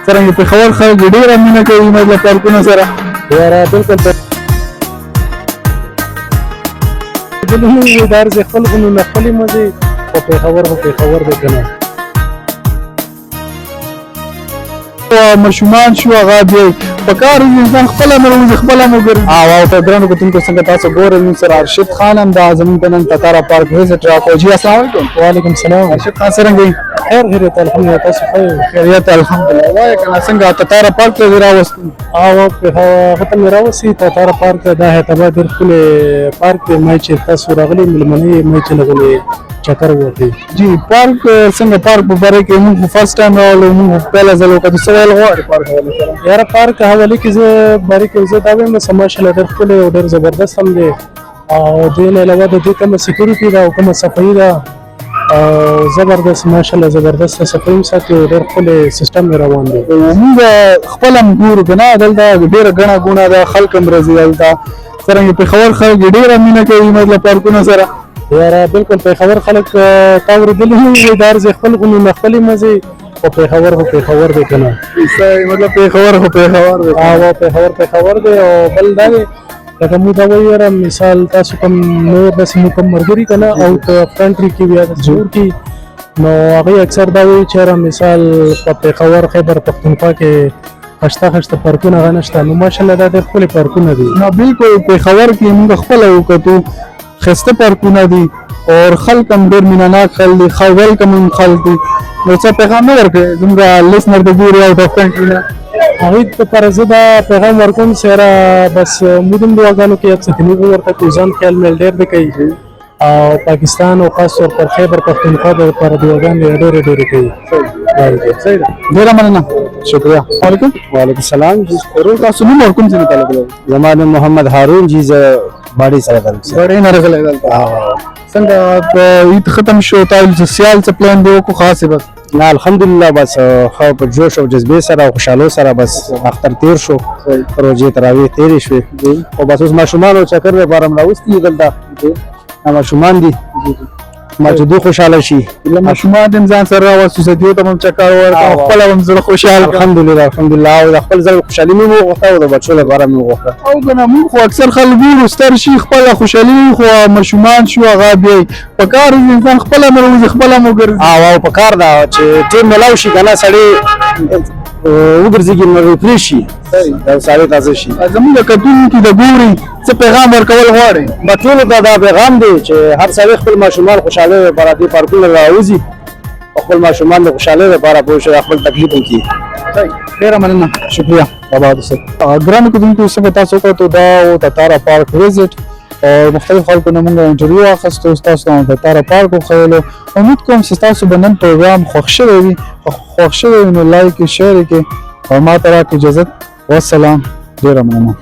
څرنګه پېښور خلک ډېره مینه کوي مطلب پارکونو سره. یاره بالکل دلته دار زه خپل غنو نه خپل مزه په پېښور دی کنه ماشومان شو هغه دی په کار انسان خپل امروز خپل مګر او په درنو کوم څنګه تاسو ګورئ نو سره ارشد خان هم د زمون کنن تتارا پارک وزټ راکو. جی السلام علیکم. وعلیکم السلام. ارشد خان څنګه خیریت الحمدلله تاسو خیریت الحمدلله. وای کنه څنګه تتارا پارک ته راوست او په هغه ته راوسی تتارا پارک د هټبا در خپل پارک مې چې تاسو راغلي ملمنې مې چې لګلې چکر وته. جی پارک څنګه پارک په باره کې موږ فرست ټایم راولو موږ پهلا ځل وکړو سوال غواړي پارک حواله سره. یاره پارک حواله کې زه باره کې زه دا وایم سماشله در خپل ډېر زبردست هم دی او دې نه علاوه د دې کوم سکیورټي دا او کوم صفایي دا زبردست ماشاءالله زبردست صفایي ساتي او ډېر خپل سیستم روان دی. موږ خپل هم ګورو کنه دلته ډېر غنا ګونه د خلک هم راځي دلته څرنګه پېښور خلک ډېره مینه کوي مطلب پارکونو سره. یاره بالکل پېښور خلک تا ورېدلي دار زه خپل غنو نه خپل مزه په پېښور دی کنه مطلب پېښور دی او پېښور دی او بل دا لکه موږ دا وایو مثال تاسو کوم نور داسې کوم مرګري کنه او په کنټري کې بیا جوړ کی نو هغه اکثر دا وایي چې مثال په پېښور خیبر پښتونخوا کې خشته پارکونه غنښت نو ماشاءالله دا د خپل پارکونه دي. نو بالکل پېښور کې موږ خپل وکړو خسته پارکونه دي او خلک هم ډېر میناناک خلک دي خو ویلکم خلک دي. نو څه پیغام نه ورکړي زموږ لیسنر د ګوري او د کنټري نه هغوی لپاره زه دا پیغام ورکوم سره بس موږ هم دعاګانو کې یاد ساتنې ورته کوو ځان خیال مې ډېر دی کوي او پاکستان او خاص طور پر خیبر پښتونخوا د لپاره دعاګانې ډېرې کوي. صحیح ده ډېره مننه شکریہ. علیکم. وعلیکم السلام. جی ضرور تاسو نوم او کوم ځای ته تعلق لرئ؟ زما نوم محمد هارون جی زه باډي سره باډي نه راغلی دلته څنګه عید ختم شو تاسو سیال څه پلان دی کو خاصه بس نه الحمدلله بس خو په جوش او جذبه سره او خوشاله سره بس اختر تیر شو روزه تراویح تیر شو او بس اوس ماشومان او چکر لپاره راوستي دلته ماشومان دي ما چې دوی خوشاله شي ماشومان د ځان سره راوستي سدیو ته هم چکر ورکړه خپل هم زړه خوشاله الحمدلله او خپل ځل خوشالي مې وغوښته او د بچو لپاره مې وغوښته او کنه موږ خو اکثر خلک ګورو ستر شي خپل خوشالي خو ماشومان شو هغه دی په کار انسان خپل امروز خپل مګر او په کار دا چې ټیم ملاو شي کنه سړی وګرځي نو ریفریش شي دا سړی تازه شي. زموږ کډون کې د ګوري څه پیغام ورکول غواړي بچو ته دا پیغام دی چې هر سړی خپل ماشومان خوشاله لپاره دې پارکونه راوځي خپل ماشومان د خوشاله لپاره پوه شي خپل تکلیف وکړي. ډېره مننه شکریہ. آباد اوسئ. ګرانو کوونکو څنګه تاسو کتو دا او تتارا پارک وزټ او مختلف خلکو نه موږ انټرویو واخیستو تاسو ته تتارا پارک وښیلو. امید کوم چې تاسو به نن پروګرام خوښ شوی وي نو لایک شیر کړئ او ما ته راکړئ اجازه. والسلام. ډېره مننه.